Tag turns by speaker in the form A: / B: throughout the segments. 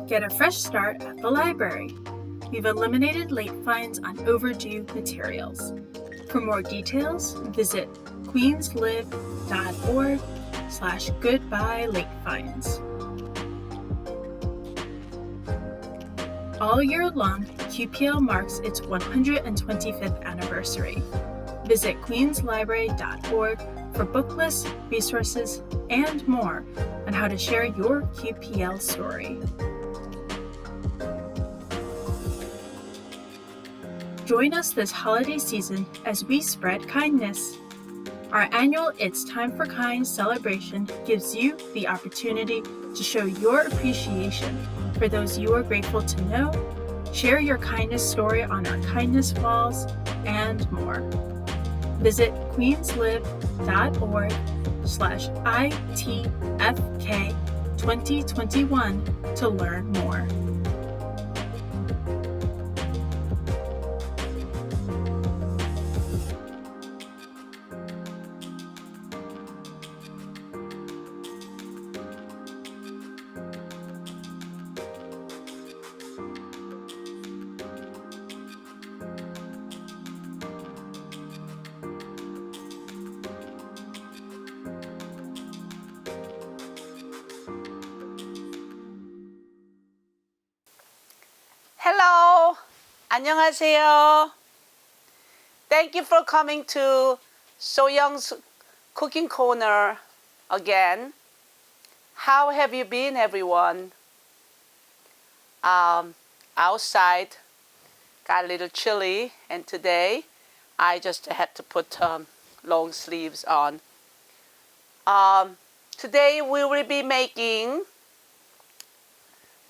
A: Get a fresh start at the library. We've eliminated late fines on overdue materials. For more details, visit queenslive.org/goodbyelate-fines. All year long, QPL marks its 125th anniversary. Visit queenslibrary.org for book lists, resources, and more on how to share your QPL story. Join us this holiday season as we spread kindness. Our annual It's Time for Kind celebration gives you the opportunity to show your appreciation for those you are grateful to know, share your kindness story on our kindness walls, and more. Visit queenslive.org/ITFK2021 to learn more.
B: Hello, 안녕하세요. Thank you for coming to So Young's cooking corner again. How have you been, everyone? Outside got a little chilly, and today I just had to put long sleeves on. Today we will be making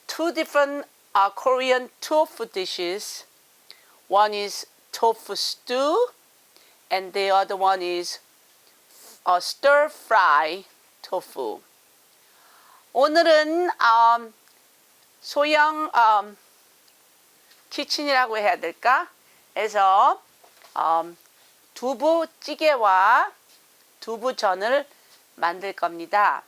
B: two different Korean tofu dishes. One is tofu stew, and the other one is stir-fry tofu. 오늘은 소형 키친이라고 해야 될까? 해서 두부찌개와 두부전을 만들 겁니다.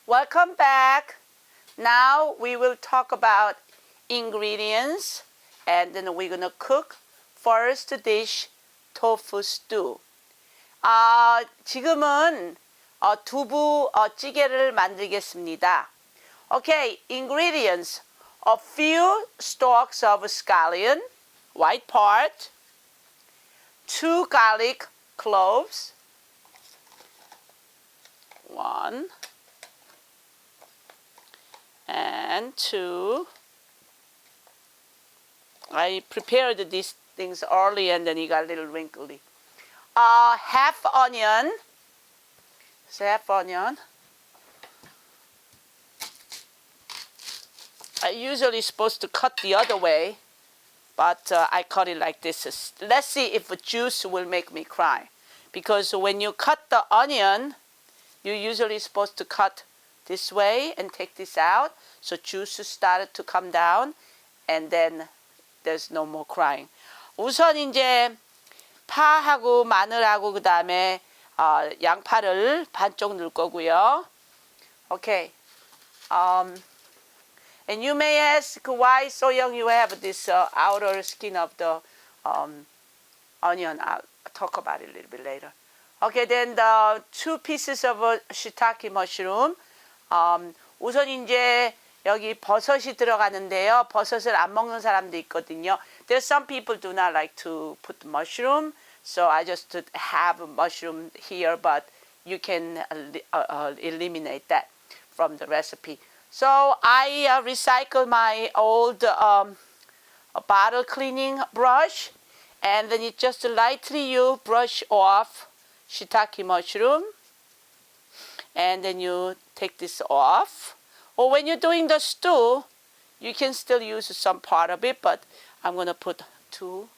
B: Welcome back. Now we will talk about ingredients, and then we're gonna cook first dish tofu stew. 지금은 두부 찌개를 만들겠습니다. Okay, ingredients: a few stalks of scallion, white part, 2 garlic cloves, 1 and 2. I prepared these things early and then it got a little wrinkly. Half onion. So half onion. I usually supposed to cut the other way, but I cut it like this. Let's see if the juice will make me cry. Because when you cut the onion, you're usually supposed to cut this way and take this out. So juice started to come down, and then there's no more crying. 우선 이제 파하고 마늘하고 그 다음에 양파를 반쪽 넣을 거고요. Okay. And you may ask why so young you have this outer skin of the onion. I'll talk about it a little bit later. Okay, then the 2 pieces of shiitake mushroom. 우선 이제 여기 버섯이 들어가는데요. 버섯을 안 먹는 사람도 있거든요. There's some people do not like to put mushroom, so I just have mushroom here, but you can eliminate that from the recipe. So I recycle my old bottle cleaning brush, and then you just lightly you brush off shiitake mushroom, and then you take this off. Or when you're doing the stew, you can still use some part of it, but I'm gonna put 2.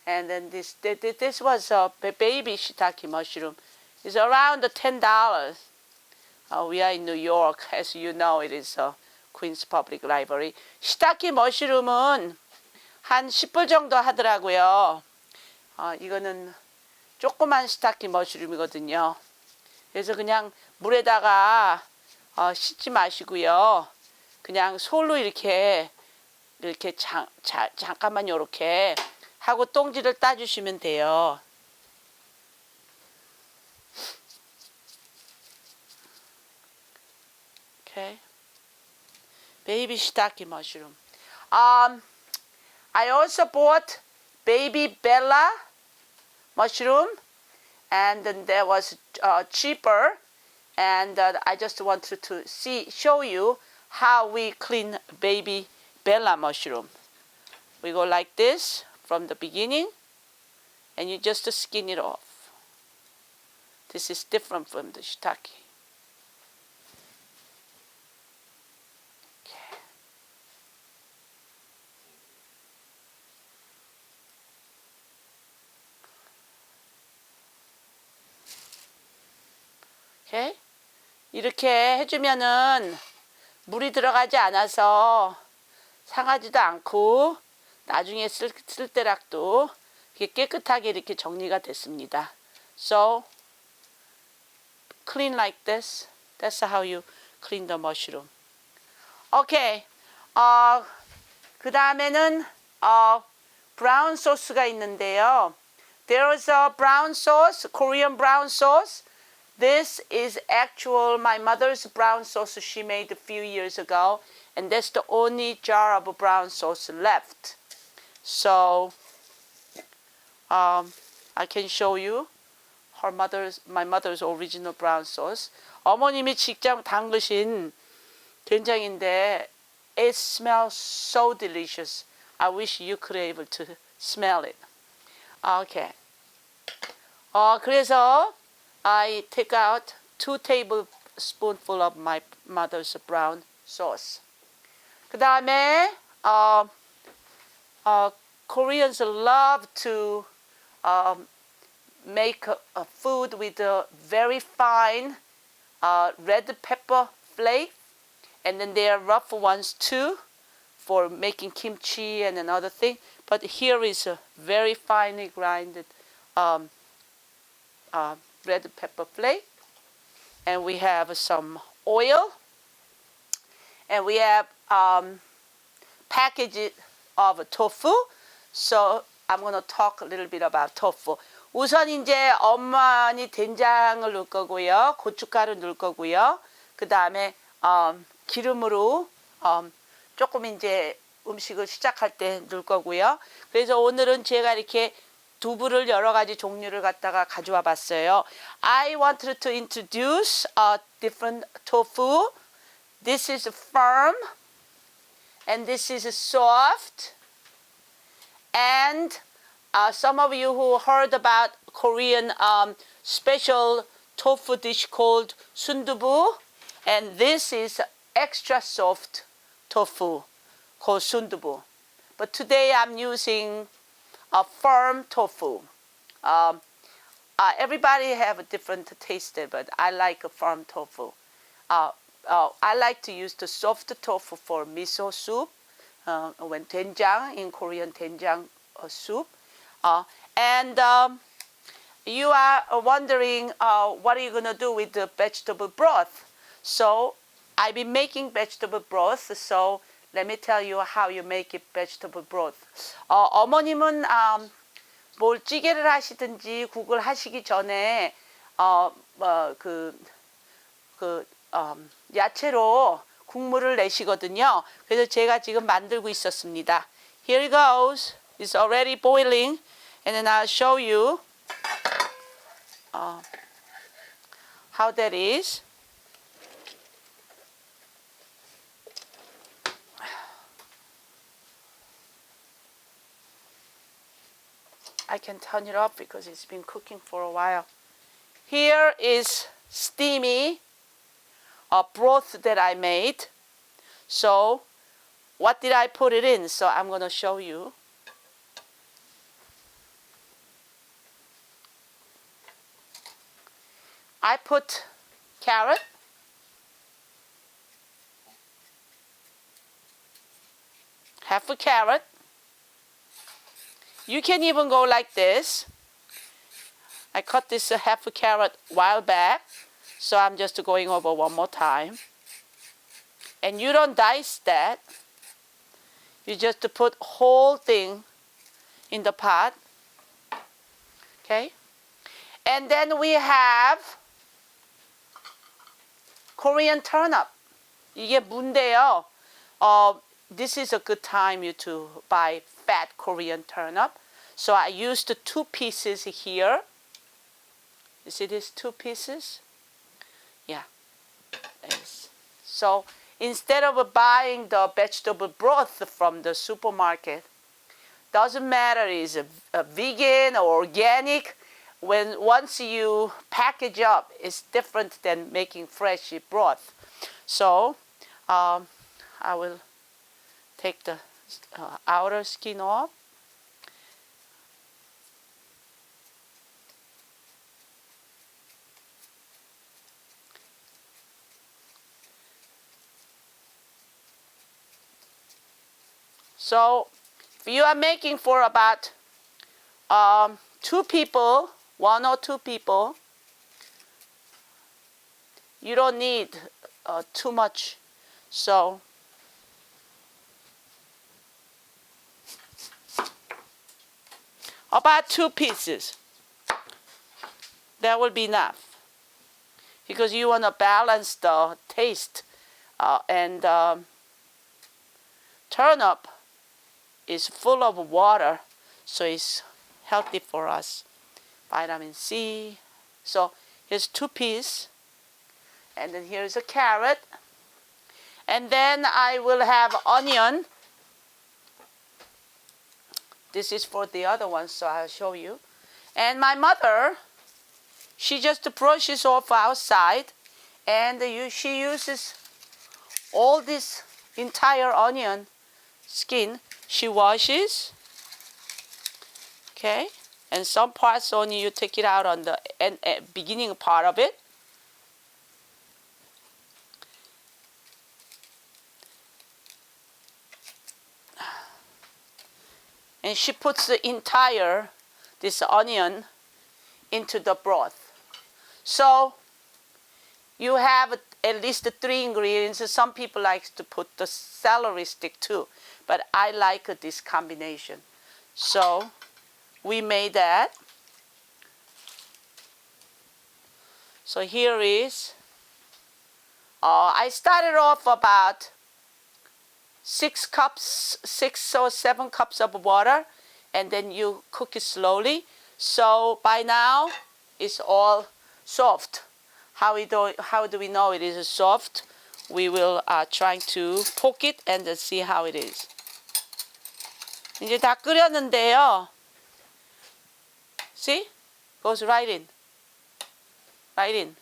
B: And then this was a baby shiitake mushroom. It's around $10. We are in New York, as you know, it is Queens Public Library. shiitake mushroom은 한 10불 정도 하더라고요. 이거는 조그만 shiitake mushroom이거든요. 그래서 그냥 물에다가 씻지 마시고요. 그냥 솔로 이렇게 잠깐만 요렇게 하고 똥지를 따주시면 돼요. Okay. Baby shiitake mushroom. I also bought baby bella mushroom, and then that was cheaper. And I just wanted to show you how we clean baby bella mushroom. We go like this from the beginning, and you just skin it off. This is different from the shiitake. Okay. 이렇게 해주면은 물이 들어가지 않아서 상하지도 않고 나중에 쓸 때락도 깨끗하게 이렇게 정리가 됐습니다. So clean like this. That's how you clean the mushroom. Okay. 그 다음에는 brown sauce가 있는데요. There is a brown sauce, Korean brown sauce. This is my mother's brown sauce she made a few years ago, and that's the only jar of brown sauce left. So I can show you my mother's original brown sauce. 어머님이 직접 담그신 된장인데 it smells so delicious. I wish you could be able to smell it. Okay. 그래서 I take out 2 tablespoonful of my mother's brown sauce. 그 다음에 Koreans love to make a food with a very fine red pepper flake, and then there are rough ones too for making kimchi and another thing. But here is a very finely grinded red pepper flake, and we have some oil, and we have package of tofu. So I'm going to talk a little bit about tofu. 우선 이제 엄마니 된장을 넣을 거고요, 고춧가루 넣을 거고요. 그 다음에 기름으로 조금 이제 음식을 시작할 때 넣을 거고요. 그래서 오늘은 제가 이렇게 두부를 여러 가지 종류를 갖다가 가져와 봤어요. I wanted to introduce a different tofu. This is firm, and this is soft. And some of you who heard about Korean special tofu dish called sundubu, and this is extra soft tofu called sundubu. But today I'm using a firm tofu. everybody have a different taste, but I like a firm tofu. I like to use the soft tofu for miso soup, when doenjang in Korean doenjang soup, and you are wondering what are you gonna do with the vegetable broth? So I've been making vegetable broth. So let me tell you how you make it vegetable broth. 어머님은 뭘 찌개를 하시든지 국을 하시기 전에 야채로 국물을 내시거든요. 그래서 제가 지금 만들고 있었습니다. Here it goes. It's already boiling, and then I'll show you how that is. I can turn it off because it's been cooking for a while. Here is steamy broth that I made. So what did I put it in? So I'm going to show you. I put carrot, half a carrot. You can even go like this. I cut this half a carrot a while back, so I'm just going over one more time. And you don't dice that. You just put whole thing in the pot. Okay? And then we have Korean turnip. 이게 무인데요. This is a good time to buy fat Korean turnip. So I used 2 pieces here. You see these 2 pieces? Yeah. So instead of buying the vegetable broth from the supermarket, doesn't matter is a vegan or organic. Once you package up, it's different than making fresh broth. So I will take the outer skin off. So if you are making for about 2 people, 1 or 2 people, you don't need too much. So about 2 pieces. That will be enough. Because you want to balance the taste. And turnip is full of water, so it's healthy for us. Vitamin C. So here's 2 pieces. And then here's a carrot. And then I will have onion. This is for the other one, so I'll show you. And my mother, she just brushes off outside, and she uses all this entire onion skin. She washes, okay, and some parts only you take it out on the beginning part of it. And she puts the entire, this onion, into the broth. So you have at least 3 ingredients. Some people like to put the celery stick too, but I like this combination. So we made that. So here is, I started off about 6 or 7 cups of water, and then you cook it slowly. So by now it's all soft. How do we know it is soft? We will try to poke it and see how it is. 이제 다 끓였는데요. See? Goes right in. Right in.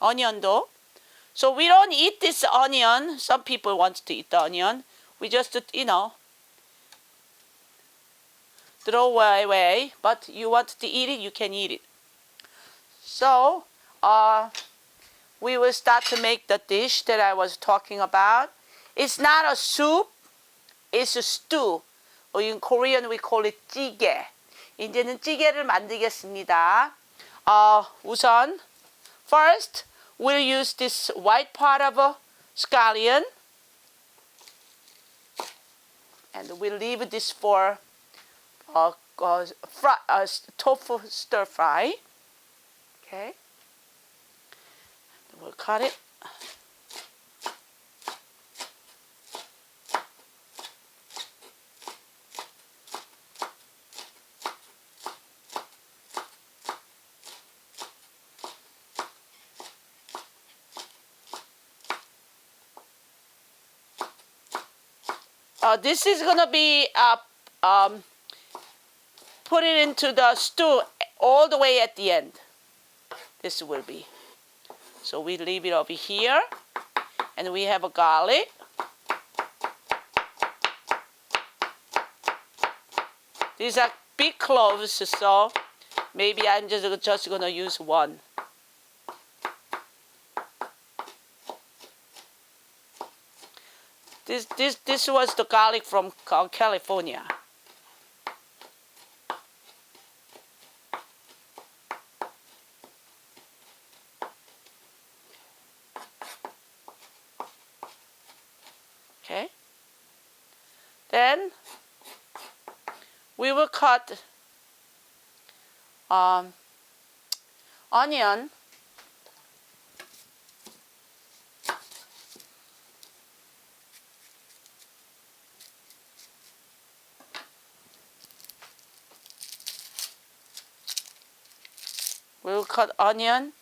B: Onion도. So we don't eat this onion. Some people want to eat the onion. We just, the throw away, but you want to eat it, you can eat it. So we will start to make the dish that I was talking about. It's not a soup, it's a stew. Or in Korean we call it 찌개. 이제는 찌개를 만들겠습니다. 우선 first we'll use this white part of a scallion, and we'll leave this for tofu stir fry. Okay, we'll cut it. This is gonna be put it into the stew all the way at the end. This will be. So we leave it over here, and we have a garlic. These are big cloves, so maybe I'm just gonna use one. This was the garlic from California. Okay. Then we will cut onion. We'll cut onion.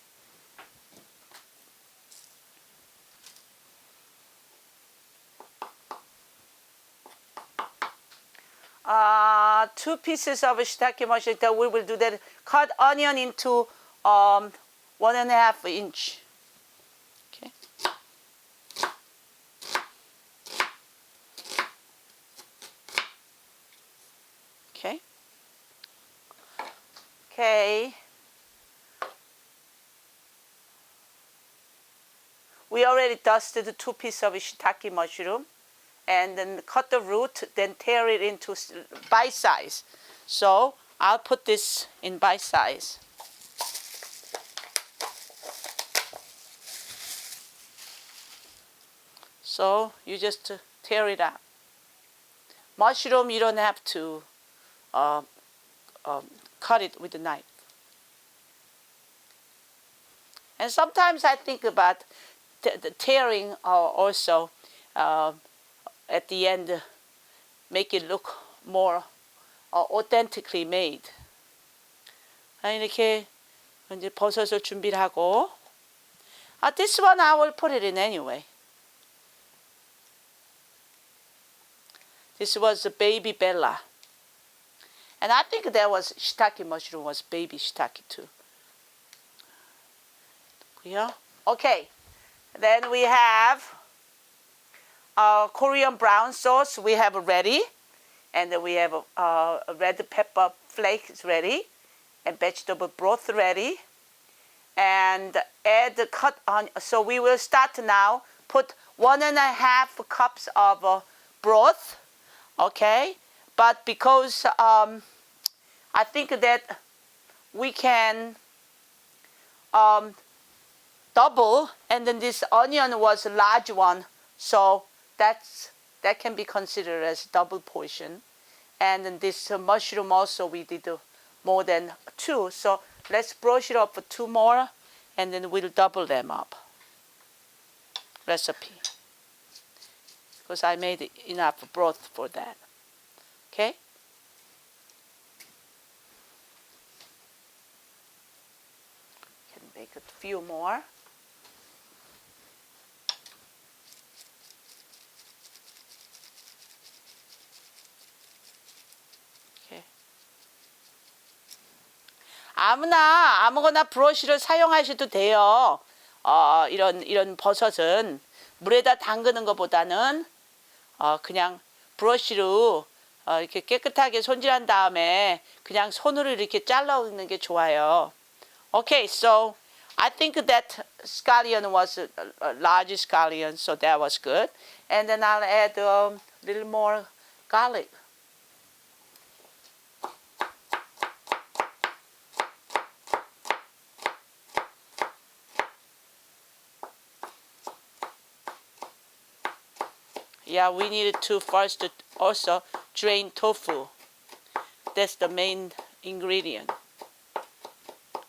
B: Two pieces of shiitake mushroom. We will do that. Cut onion into 1.5 inch. Okay. Okay. Okay. We already dusted 2 pieces of shiitake mushroom, and then cut the root, then tear it into bite size. So I'll put this in bite size. So you just tear it out. Mushroom, you don't have to cut it with a knife. And sometimes I think about the tearing also at the end, make it look more authentically made. 이렇게 이제 버섯을 준비를 하고, this one I will put it in anyway. This was a baby Bella, and I think there was shiitake mushroom was baby shiitake too. Yeah. Okay. Then we have Korean brown sauce. We have ready, and then we have red pepper flakes ready, and vegetable broth ready, and add the cut on. So we will start now. Put 1.5 cups of broth. Okay, but because I think that we can double, and then this onion was a large one, so that can be considered as double portion. And then this mushroom also we did more than 2, so let's brush it up for 2 more, and then we'll double them up. Recipe, because I made enough broth for that. Okay. Can make a few more. 아무거나 브러쉬를 사용하셔도 돼요. 이런 버섯은 물에다 담그는 것보다는 그냥 브러쉬로 이렇게 깨끗하게 손질한 다음에 그냥 손으로 이렇게 잘라오는 게 좋아요. Okay, so I think that scallion was a large scallion, so that was good. And then I'll add a little more garlic. Yeah, we needed to first also drain tofu. That's the main ingredient.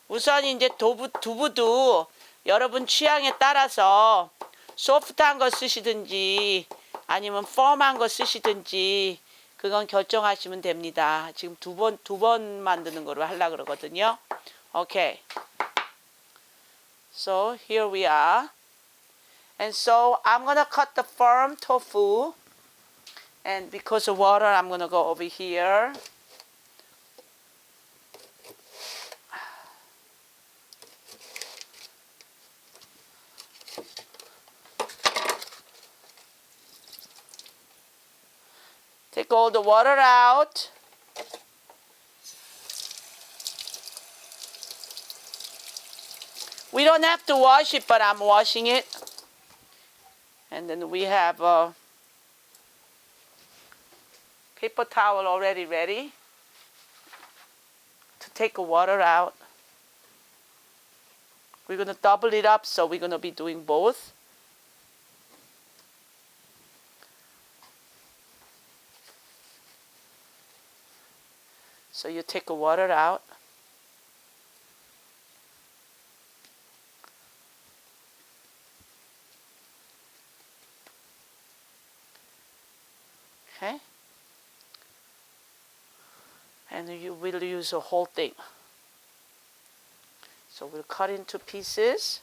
B: 우선 이제 두부도 여러분 취향에 따라서 소프트한 거 쓰시든지 아니면 펌한 거 쓰시든지 그건 결정하시면 됩니다. 지금 두 번 만드는 거로 하려고 그러거든요. Okay. So here we are. And so I'm going to cut the firm tofu. And because of water, I'm going to go over here. Take all the water out. We don't have to wash it, but I'm washing it. And then we have a paper towel already ready to take the water out. We're going to double it up, so we're going to be doing both. So you take the water out. Okay. And you will use the whole thing. So we'll cut into pieces.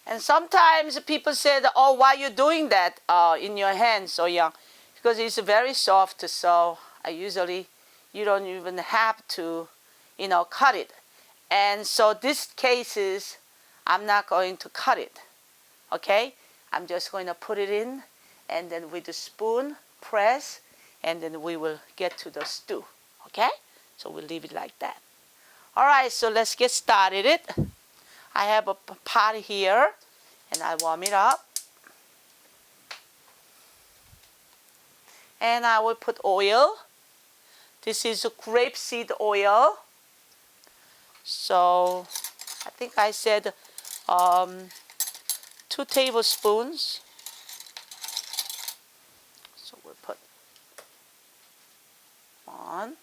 B: And sometimes people say, oh, why are you doing that in your hands so young? Because it's very soft, so I usually, you don't even have to, cut it. And so this cases, I'm not going to cut it, okay? I'm just going to put it in, and then with the spoon, press, and then we will get to the stew, okay? So we'll leave it like that. All right, so let's get started. I have a pot here, and I warm it up. And I will put oil. This is grapeseed oil. So I think I said 2 tablespoons. So we'll put 1,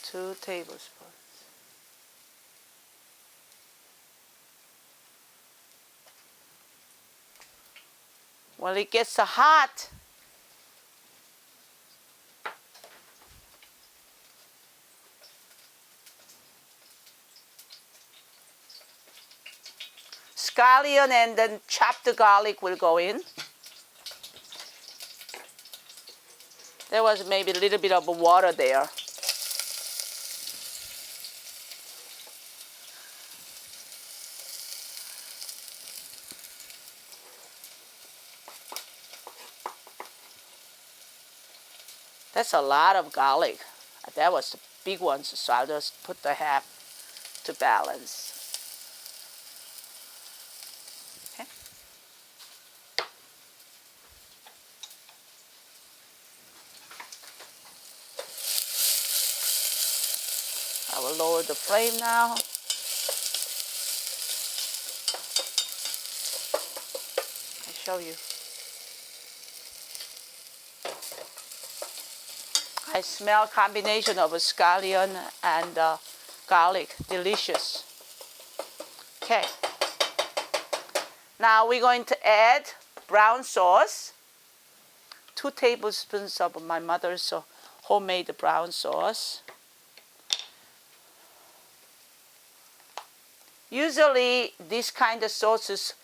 B: 2 tablespoons. When it gets hot, scallion and then chopped garlic will go in. There was maybe a little bit of water there. That's a lot of garlic. That was the big ones, so I'll just put the half to balance. Okay. I will lower the flame now. I'll show you. I smell combination of a scallion and garlic, delicious. Okay. Now we're going to add brown sauce. 2 tablespoons of my mother's homemade brown sauce. Usually this kind of sauces,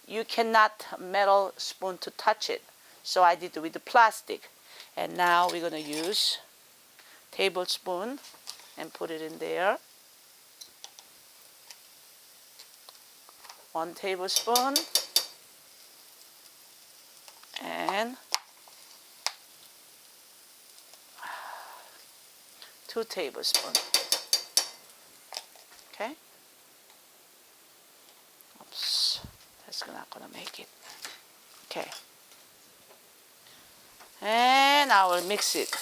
B: you cannot metal spoon to touch it. So I did it with the plastic. And now we're going to use tablespoon and put it in there. 1 tablespoon and 2 tablespoons. Okay. Oops, that's not gonna make it. Okay. And I will mix it.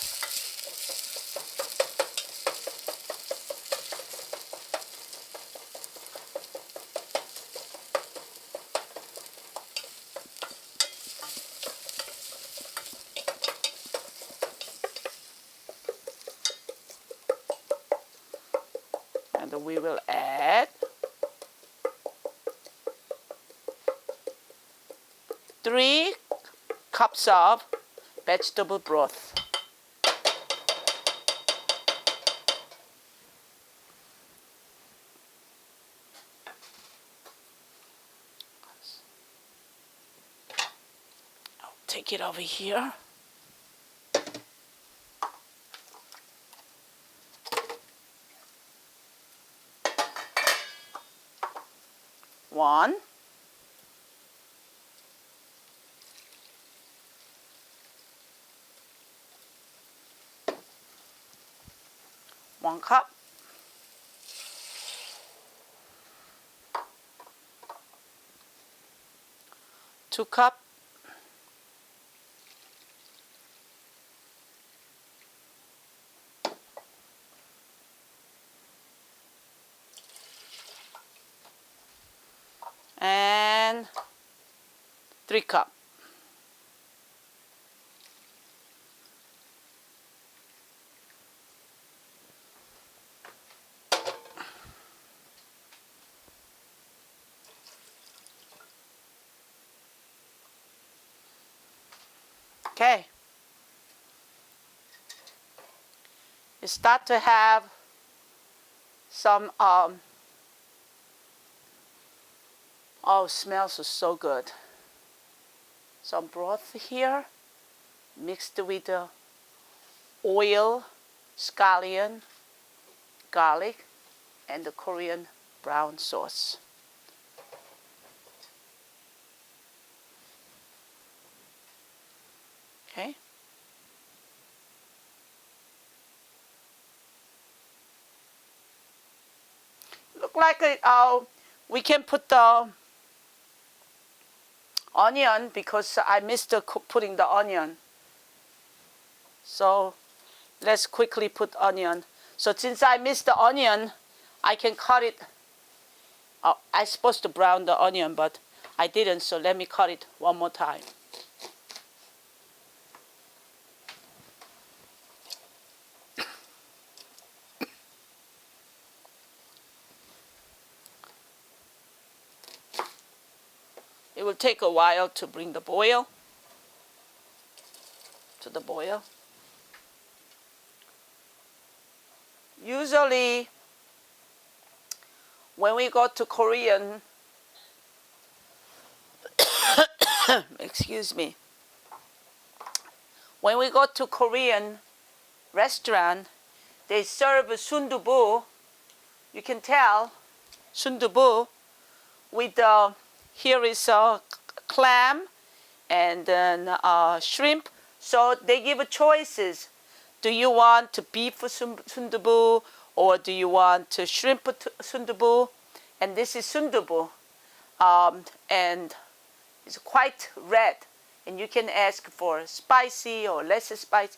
B: And we will add 3 cups of vegetable broth. I'll take it over here. One. One cup. Two cup. And 3 cup. Okay. You start to have some, oh, smells so good. Some broth here mixed with the oil, scallion, garlic, and the Korean brown sauce. Okay. Look like we can put the onion because I missed putting the onion. So let's quickly put onion. So since I missed the onion, I can cut it. I'm supposed to brown the onion, but I didn't, so let me cut it one more time. It will take a while to bring the boil to the boil. Usually, when we go to Korean, excuse me, when we go to Korean restaurant, they serve sundubu. You can tell sundubu with here is a clam and then shrimp. So they give choices. Do you want beef sundubu or do you want shrimp sundubu? And this is sundubu, and it's quite red. And you can ask for spicy or less spicy.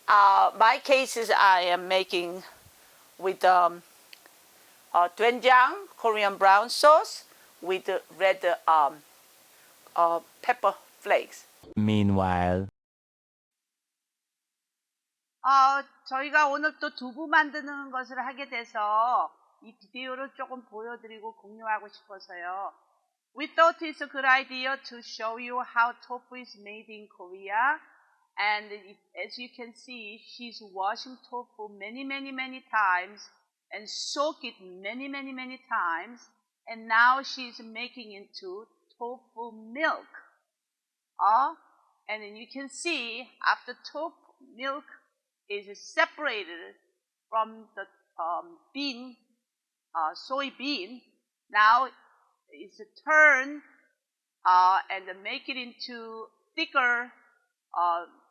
B: My case is I am making with doenjang, Korean brown sauce, with red pepper flakes.
C: Meanwhile,
B: 저희가 오늘 또 두부 만드는 것을 하게 돼서 이 비디오를 조금 보여드리고 공유하고 싶어서요. We thought it's a good idea to show you how tofu is made in Korea. And as you can see, she's washing tofu many times and soak it many times. And now she's making into tofu milk. And then you can see after tofu milk is separated from the bean, soybean. Now it's turned and make it into thicker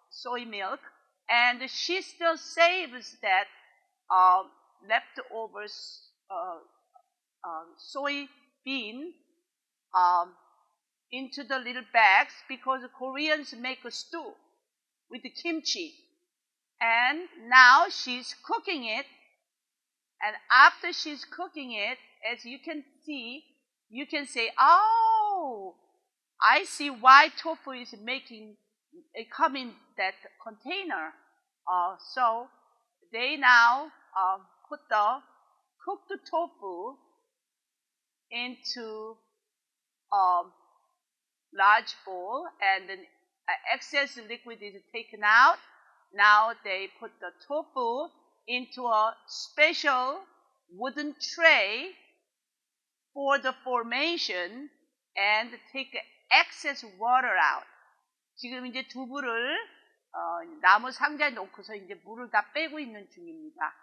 B: soy milk, and she still saves that leftovers soybean into the little bags, because the Koreans make a stew with the kimchi. And now she's cooking it. And after she's cooking it, as you can see, you can say, oh, I see why tofu is making it come in that container. So they now put the cooked tofu into a large bowl, and then excess liquid is taken out. Now they put the tofu into a special wooden tray for the formation and take excess water out. 지금 이제 두부를 나무 상자에 놓고서 이제 물을 다 빼고 있는 중입니다.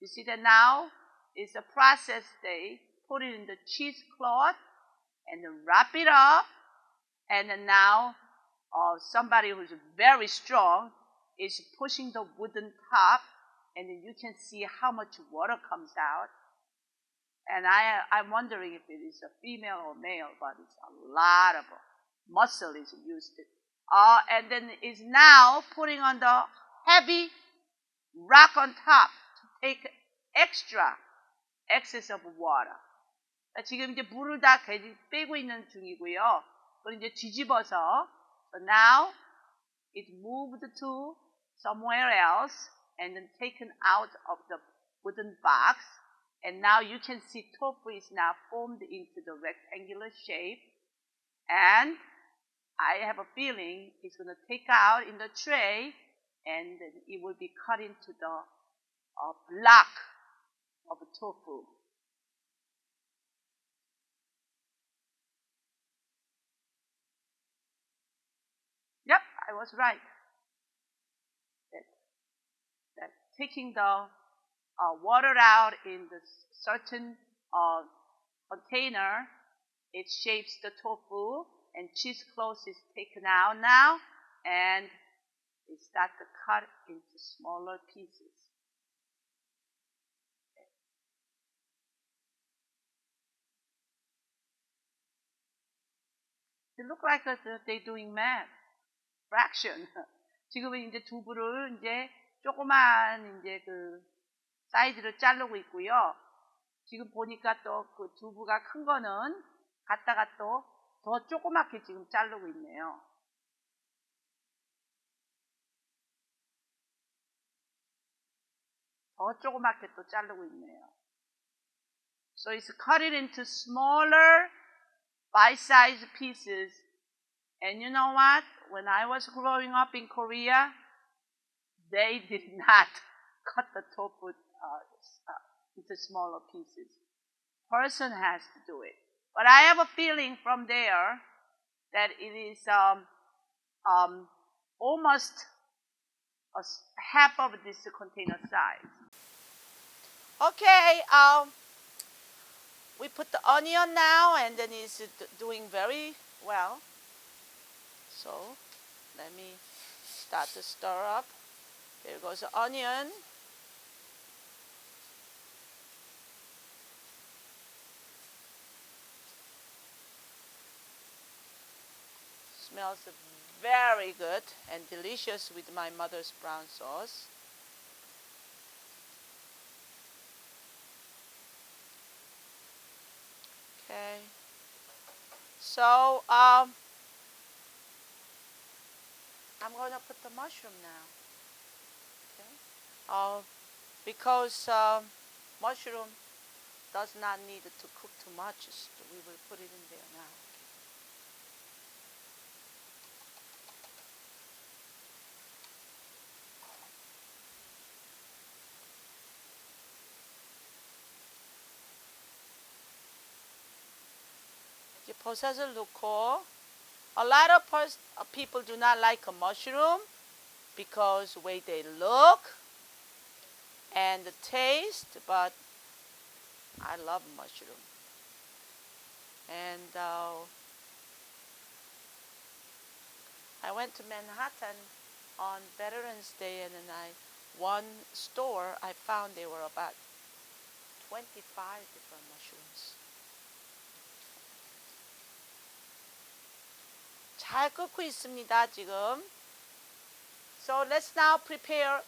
B: You see that now is the process. They put it in the cheesecloth and then wrap it up, and then now somebody who's very strong is pushing the wooden top, and then you can see how much water comes out. And I'm wondering if it is a female or male, but it's a lot of muscle is used. And then is now putting on the heavy rock on top to take excess of water. 지금 이제 물을 다 빼고 있는 중이고요. 그걸 이제 뒤집어서, so now it moved to somewhere else and then taken out of the wooden box. And now you can see tofu is now formed into the rectangular shape. And I have a feeling it's going to take out in the tray, and then it will be cut into the block of tofu. Yep, I was right. That taking the water out in the certain container, it shapes the tofu, and cheesecloth is taken out now, and it starts to cut into smaller pieces. They look like they're doing math, fraction. 지금은 이제 두부를 이제 조그만 이제 그 사이즈로 자르고 있고요. 지금 보니까 또 그 두부가 큰 거는 갖다가 또 더 조그맣게 지금 자르고 있네요. 더 조그맣게 또 자르고 있네요. So it's cut it into smaller bite-sized pieces. And you know what? When I was growing up in Korea, they did not cut the tofu into smaller pieces. Person has to do it. But I have a feeling from there that it is almost half of this container size. Okay, we put the onion now, and then it's doing very well. So let me start to stir up. There goes the onion. Smells very good and delicious with my mother's brown sauce. Okay. So I'm going to put the mushroom now. Okay. Because mushroom does not need to cook too much, so we will put it in there now. 버섯을 넣고, a lot of people do not like a mushroom because the way they look, and the taste, but I love mushroom. And I went to Manhattan on Veterans Day, and then one store I found there were about 25 different mushrooms. 잘 끓고 있습니다, 지금. So let's now prepare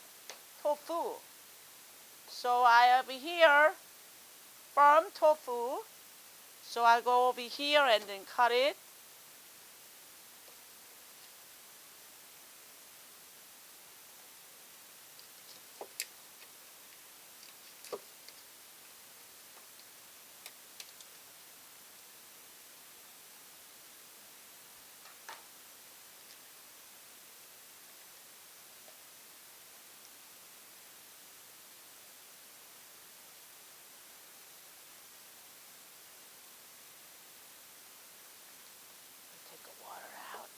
B: tofu. So I have here firm tofu. So I'll go over here and then cut it. Take the water out.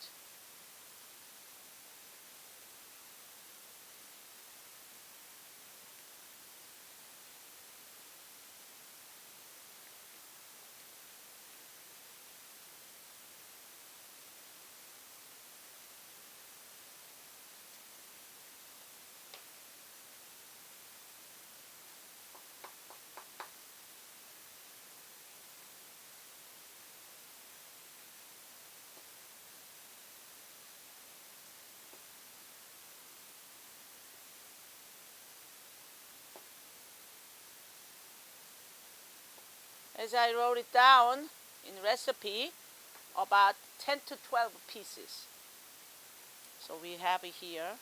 B: As I wrote it down in recipe, about 10 to 12 pieces. So we have here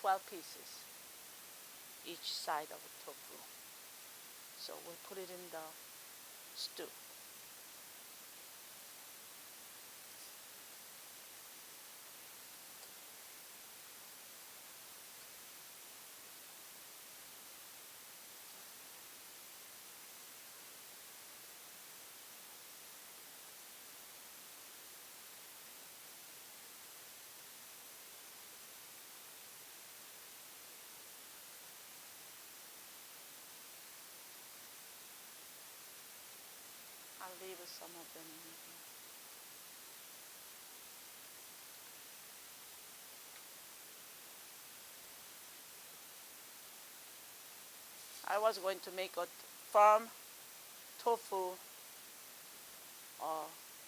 B: 12 pieces each side of the tofu. So we'll put it in the stew. I'll leave some of them in here. I was going to make a firm tofu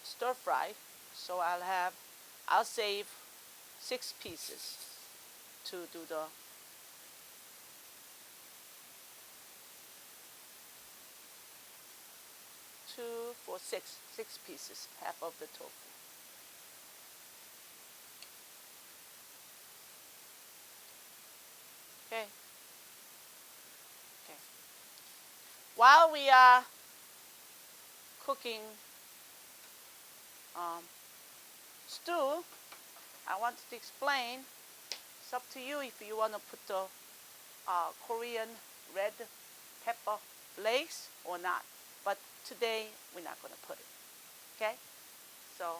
B: stir fry, so I'll save 6 pieces to do the 2, 4, 6 pieces, half of the tofu. Okay. Okay. While we are cooking stew, I wanted to explain. It's up to you if you want to put the Korean red pepper flakes or not. But today we're not going to put it. Okay? So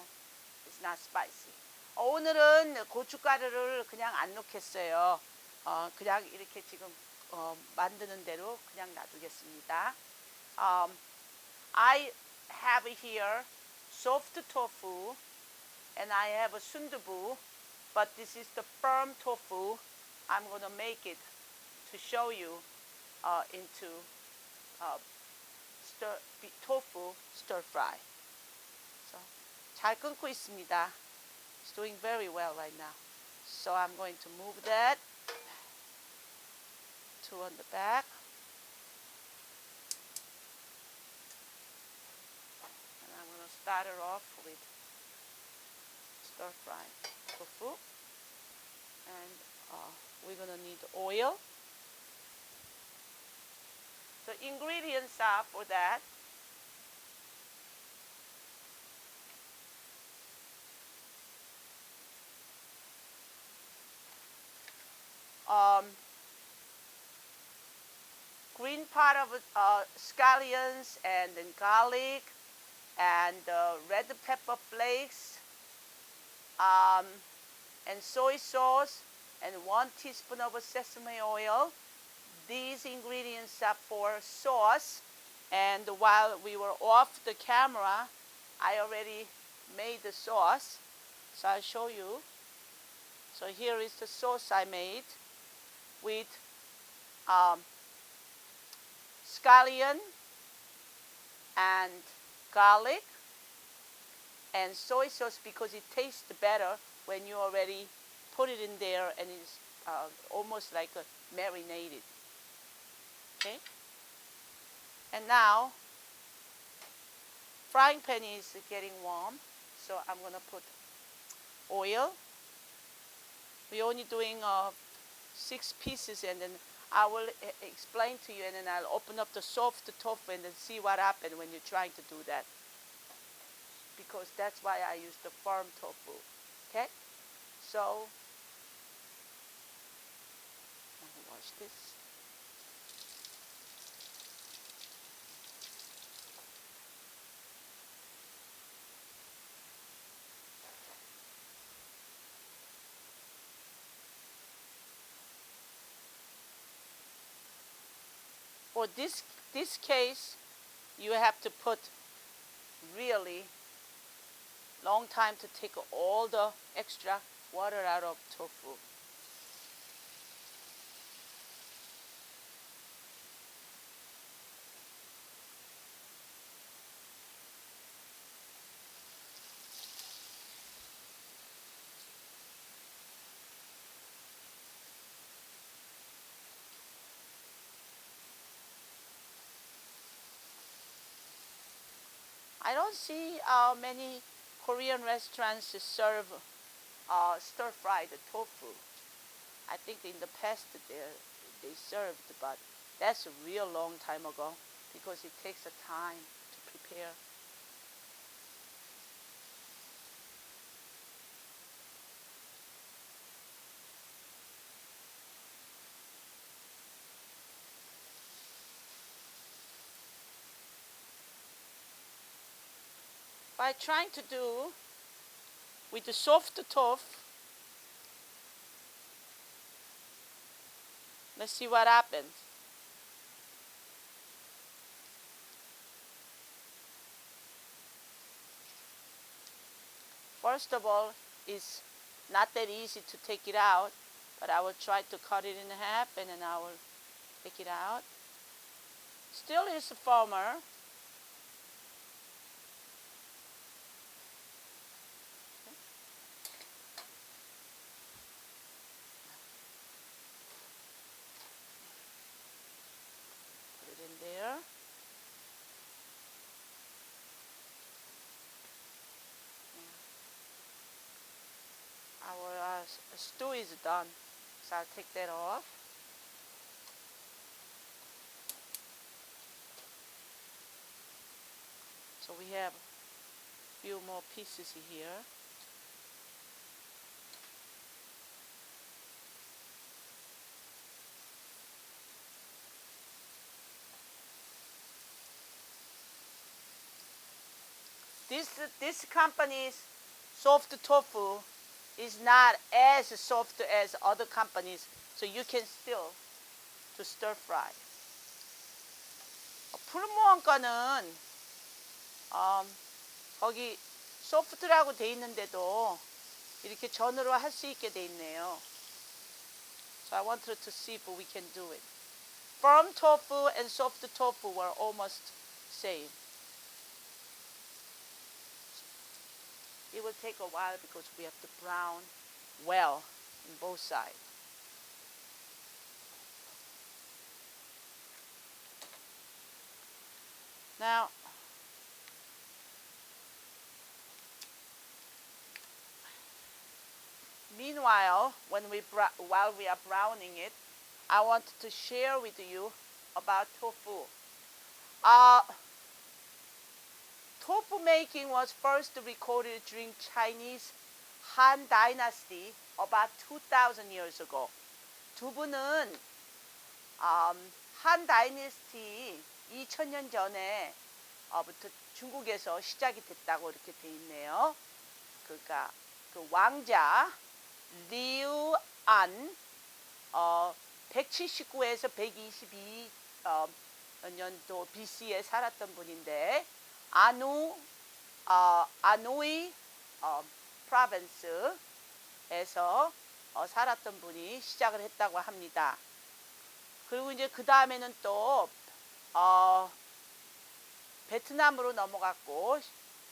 B: it's not spicy. 오늘은 고춧가루를 그냥 안 넣겠어요. 그냥 이렇게 지금 만드는 대로 그냥 놔두겠습니다. I have here soft tofu and I have a sundubu, but this is the firm tofu. I'm going to make it to show you into tofu stir fry. So 잘 끓고 있습니다. It's doing very well right now. So I'm going to move that to on the back. And I'm going to start it off with stir fry tofu. And we're going to need oil. The ingredients are for that: green part of scallions, and then garlic, and red pepper flakes, and soy sauce, and 1 teaspoon of sesame oil, these ingredients are for sauce. And while we were off the camera, I already made the sauce. So I'll show you. So here is the sauce I made with scallion and garlic and soy sauce, because it tastes better when you already put it in there and it's almost like a marinated. Okay? And now, frying pan is getting warm, so I'm gonna put oil. We're only doing 6 pieces, and then I will explain to you, and then I'll open up the soft tofu and then see what happens when you're trying to do that. Because that's why I use the firm tofu. Okay? So, let me wash this. For this case, you have to put really long time to take all the extra water out of tofu. I don't see many Korean restaurants serve stir-fried tofu. I think in the past they served, but that's a real long time ago because it takes a time to prepare. By trying to do with the soft tofu, let's see what happens. First of all, it's not that easy to take it out, but I will try to cut it in half and then I will take it out. Still is firmer. Put it in there. Our stew is done, so I'll take that off. So we have a few more pieces here. This company's soft tofu is not as soft as other companies, so you can still to stir fry. 풀무원 거는 거기 소프트라고 돼 있는데도 이렇게 전으로 할 수 있게 돼 있네요. So I wanted to see if we can do it. Firm tofu and soft tofu were almost same. It will take a while because we have to brown well on both sides. Now, meanwhile, while we are browning it, I wanted to share with you about tofu. Tofu making was first recorded during Chinese Han Dynasty about 2,000 years ago. 두부는 한 다이내스티 2000년 전에 부터 중국에서 시작이 됐다고 이렇게 돼 있네요. 그러니까 그 왕자 리우안 179에서 122 년도 BC에 살았던 분인데 아노이 프로빈스에서 살았던 분이 시작을 했다고 합니다. 그리고 이제 그 다음에는 또 베트남으로 넘어갔고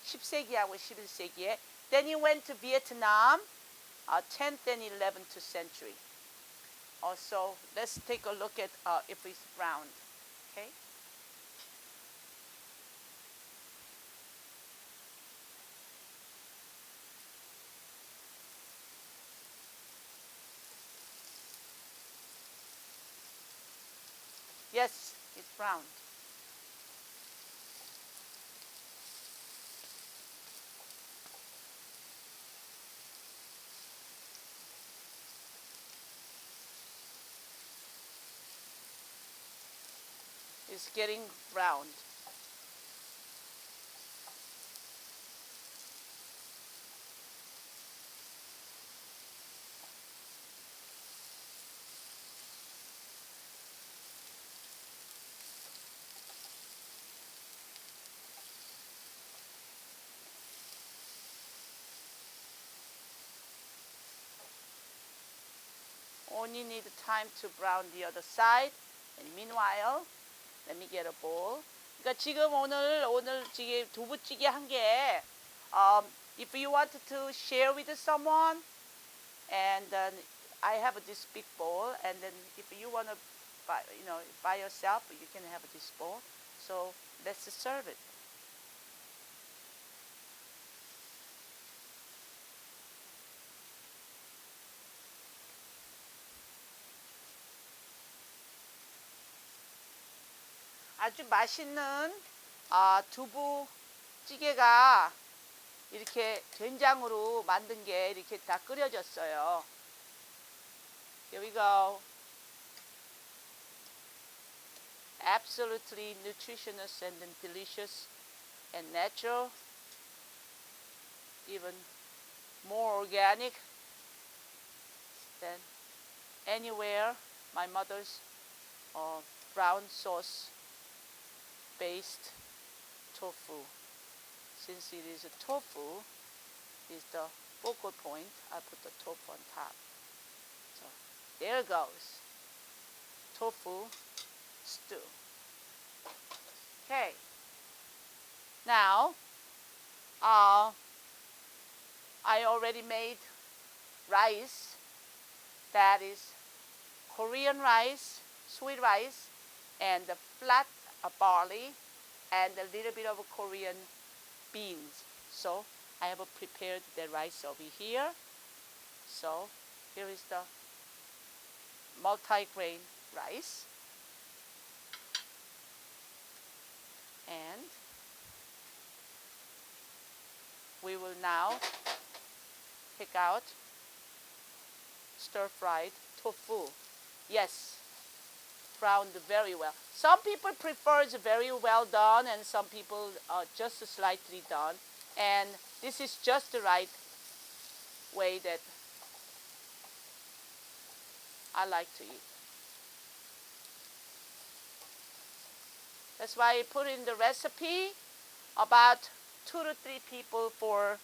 B: 10세기하고 11세기에 then he went to Vietnam 10th and 11th century. So let's take a look at if it's round. Okay. Yes, it's round. It's getting round. Only need time to brown the other side. And meanwhile, let me get a bowl. 그러니까 지금 오늘 찌개 두부찌개 한 게 if you want to share with someone, and then I have this big bowl, and then if you want to by yourself, you can have this bowl. So let's serve it. 아주 맛있는 두부찌개가 이렇게 된장으로 만든 게 이렇게 다 끓여졌어요. Here we go. Absolutely nutritious and delicious and natural, even more organic than anywhere. My mother's brown sauce based tofu. Since it is a tofu, is the focal point, I put the tofu on top. So there goes. Tofu stew. Okay. Now, I already made rice. That is Korean rice, sweet rice, and the flat barley, and a little bit of Korean beans. So I have prepared the rice over here. So here is the multi-grain rice. And we will now pick out stir-fried tofu. Yes, browned very well. Some people prefer it very well done, and some people just slightly done. And this is just the right way that I like to eat. That's why I put in the recipe about 2 to 3 people for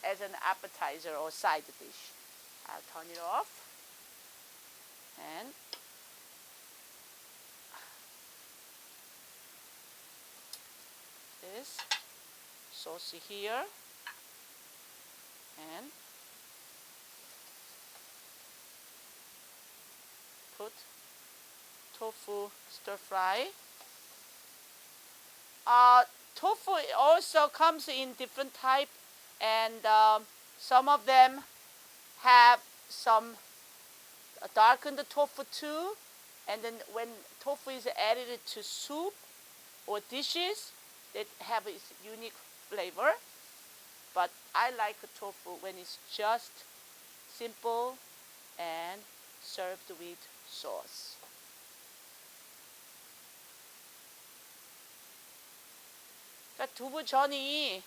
B: as an appetizer or side dish. I'll turn it off. And this sauce here, and put tofu stir fry. Tofu also comes in different type, and some of them have some darkened tofu too. And then when tofu is added to soup or dishes, that have its unique flavor. But I like tofu when it's just simple and served with sauce. 그러니까 두부전이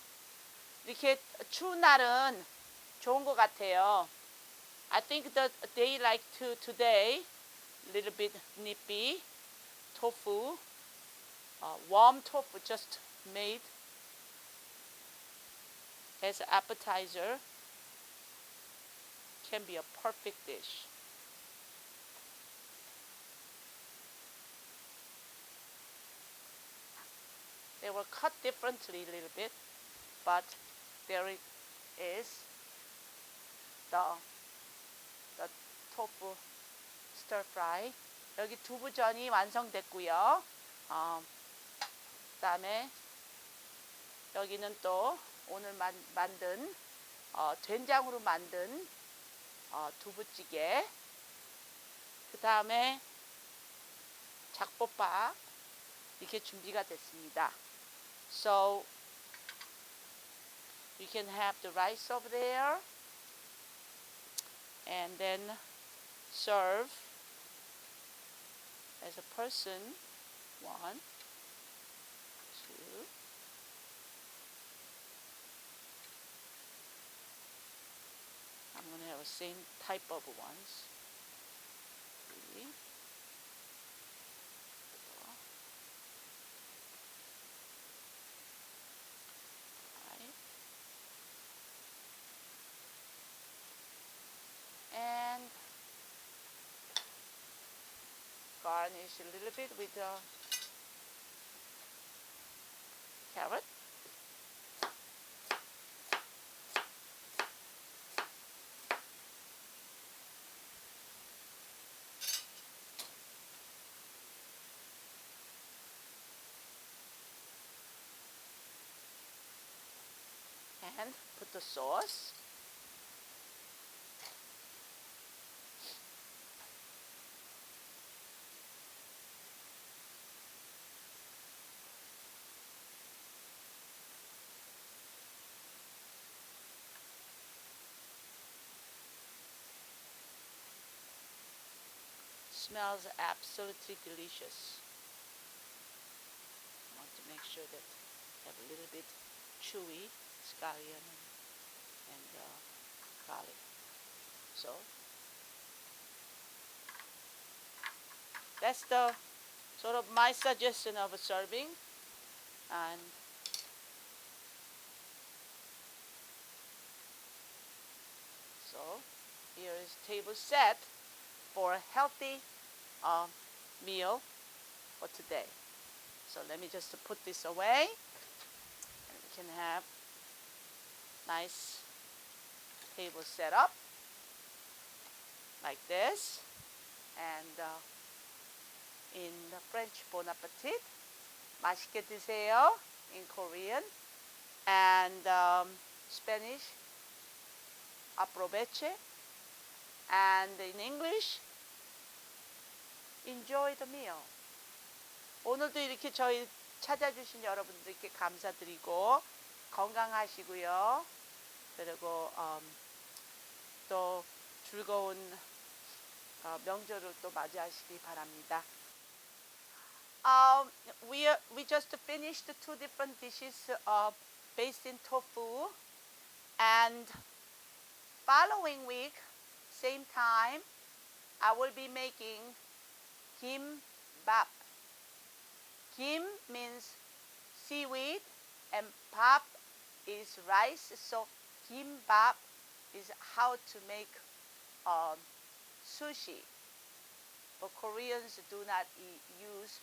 B: 이렇게 추운 날은 좋은 것 같아요. I think that a day like today, little bit nippy tofu, warm tofu just made as an appetizer can be a perfect dish. They were cut differently a little bit, but there it is, the, the tofu stir fry. 여기 두부전이 완성됐고요. 그다음에 여기는 또 오늘 만든 된장으로 만든 두부찌개. 그다음에 잡곡밥 이렇게 준비가 됐습니다. So you can have the rice over there and then serve as a person. 1, 2. I'm going to have the same type of ones. 3. 4. And garnish a little bit with the carrot. And put the sauce. Smells absolutely delicious. I want to make sure that I have a little bit chewy scallion and garlic. So that's the sort of my suggestion of a serving. And so here is table set for a healthy meal for today. So let me just put this away, and we can have nice table set up like this. And in the French, bon appetit. 맛있게 드세요 in Korean. And Spanish, aproveche. And in English, enjoy the meal. 오늘도 이렇게 저희 찾아주신 여러분들께 감사드리고 건강하시고요. 그리고 또 즐거운 명절을 또 맞이하시기 바랍니다. We just finished 2 different dishes based in tofu, and following week, same time, I will be making kimbap. Kim means seaweed and bap is rice, so kimbap is how to make sushi. But Koreans do not use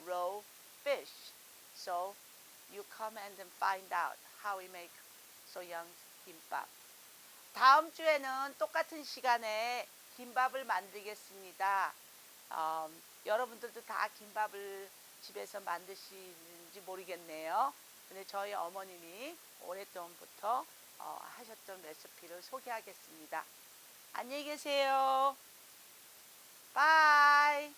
B: raw fish, so you come and then find out how we make So Young's kimbap. 다음 주에는 똑같은 시간에 김밥을 만들겠습니다. 여러분들도 다 김밥을 집에서 만드시는지 모르겠네요. 근데 저희 어머님이 오랫동안부터 하셨던 레시피를 소개하겠습니다. 안녕히 계세요. 바이.